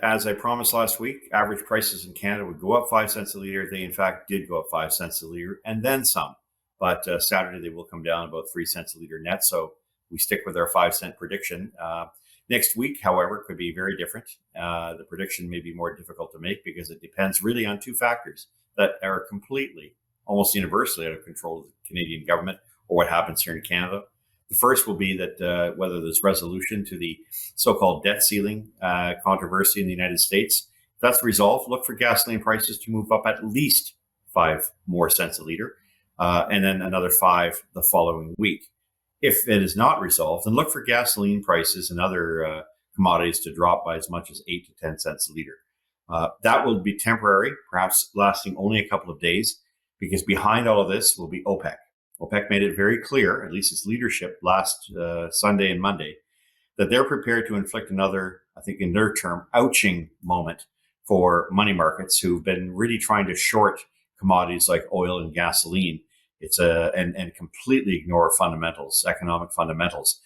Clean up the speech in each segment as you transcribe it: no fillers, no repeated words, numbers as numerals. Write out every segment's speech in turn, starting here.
as I promised last week, average prices in Canada would go up 5 cents a litre. They, in fact, did go up 5 cents a litre and then some. But Saturday, they will come down about 3 cents a litre net. So we stick with our 5 cent prediction. Next week, however, could be very different. The prediction may be more difficult to make because it depends really on two factors that are completely, almost universally out of control of the Canadian government or what happens here in Canada. The first will be that whether there's resolution to the so-called debt ceiling controversy in the United States. If that's resolved, look for gasoline prices to move up at least 5 more cents a litre, and then another 5 the following week. If it is not resolved, then look for gasoline prices and other commodities to drop by as much as 8 to 10 cents a litre. That will be temporary, perhaps lasting only a couple of days, because behind all of this will be OPEC. OPEC made it very clear, at least its leadership last Sunday and Monday, that they're prepared to inflict another, I think in their term, ouching moment for money markets who've been really trying to short commodities like oil and gasoline. And completely ignore fundamentals, economic fundamentals.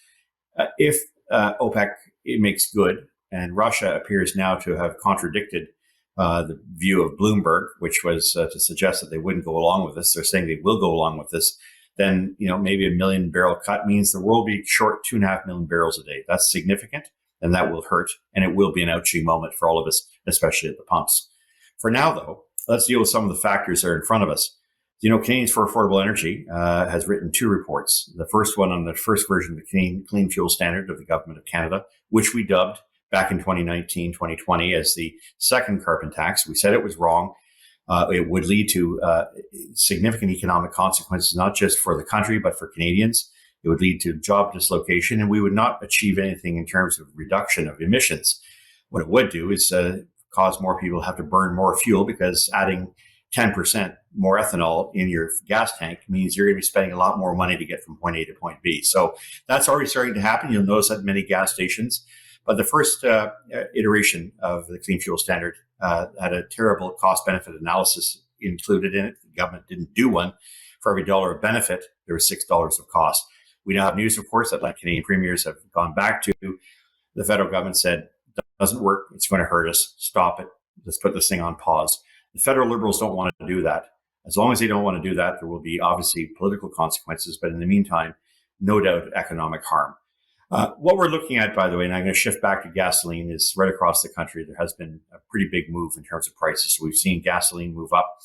If OPEC makes good, and Russia appears now to have contradicted the view of Bloomberg, which was to suggest that they wouldn't go along with this. They're saying they will go along with this. Then, maybe a 1 million barrel cut means the world will be short 2.5 million barrels a day. That's significant, and that will hurt, and it will be an ouching moment for all of us, especially at the pumps. For now, though, let's deal with some of the factors that are in front of us. Canadians for Affordable Energy has written 2 reports. The first one on the first version of the Clean Fuel Standard of the Government of Canada, which we dubbed back in 2019, 2020 as the second carbon tax. We said it was wrong. It would lead to significant economic consequences, not just for the country, but for Canadians. It would lead to job dislocation, and we would not achieve anything in terms of reduction of emissions. What it would do is cause more people to have to burn more fuel, because adding 10% more ethanol in your gas tank means you're going to be spending a lot more money to get from point A to point B. So that's already starting to happen. You'll notice that many gas stations. But the first iteration of the Clean Fuel Standard had a terrible cost-benefit analysis included in it. The government didn't do one. For every $1 of benefit, there was $6 of cost. We now have news reports that, like Canadian premiers have gone back to, the federal government said, doesn't work, it's going to hurt us, stop it, let's put this thing on pause. The federal Liberals don't want to do that. As long as they don't want to do that, there will be obviously political consequences, but in the meantime, no doubt economic harm. What we're looking at, by the way, and I'm going to shift back to gasoline, is right across the country, there has been a pretty big move in terms of prices. So we've seen gasoline move up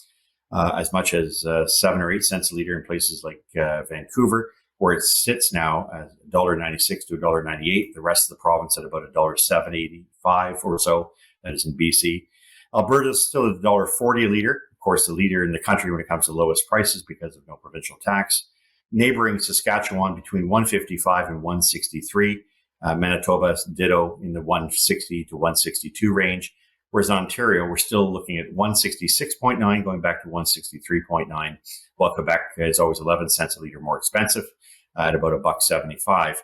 as much as 7 or 8 cents a litre in places like Vancouver, where it sits now at $1.96 to $1.98. The rest of the province at about $1.785 or so. That is in BC. Alberta is still at $1.40 a litre. Of course, the leader in the country when it comes to lowest prices because of no provincial tax. Neighboring Saskatchewan between 155 and 163. Manitoba ditto in the 160 to 162 range. Whereas in Ontario, we're still looking at 166.9 going back to 163.9. While Quebec is always 11 cents a litre more expensive at about $1.75.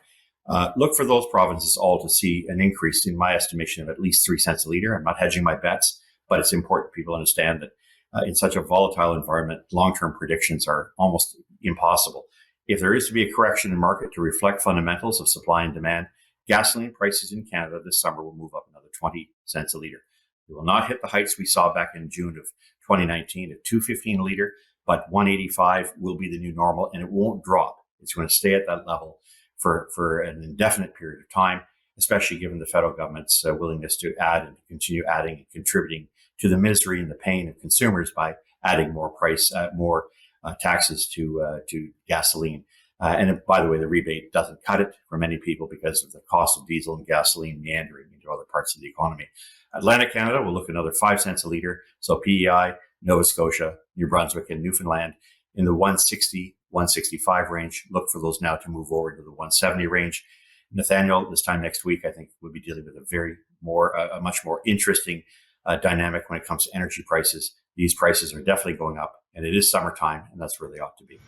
Look for those provinces all to see an increase in my estimation of at least 3 cents a litre. I'm not hedging my bets, but it's important people understand that in such a volatile environment, long-term predictions are almost impossible. If there is to be a correction in market to reflect fundamentals of supply and demand, gasoline prices in Canada this summer will move up another 20 cents a litre. We will not hit the heights we saw back in June of 2019 at $2.15 a litre, but $1.85 will be the new normal, and it won't drop. It's going to stay at that level for an indefinite period of time, especially given the federal government's willingness to add and continue adding and contributing to the misery and the pain of consumers by adding more taxes to gasoline. And by the way, the rebate doesn't cut it for many people because of the cost of diesel and gasoline meandering into other parts of the economy. Atlantic Canada will look at another 5 cents a litre. So PEI, Nova Scotia, New Brunswick, and Newfoundland in the 160, 165 range. Look for those now to move over to the 170 range. Nathaniel, this time next week, I think we'll be dealing with a much more interesting dynamic when it comes to energy prices. These prices are definitely going up, and it is summertime, and that's where they ought to be.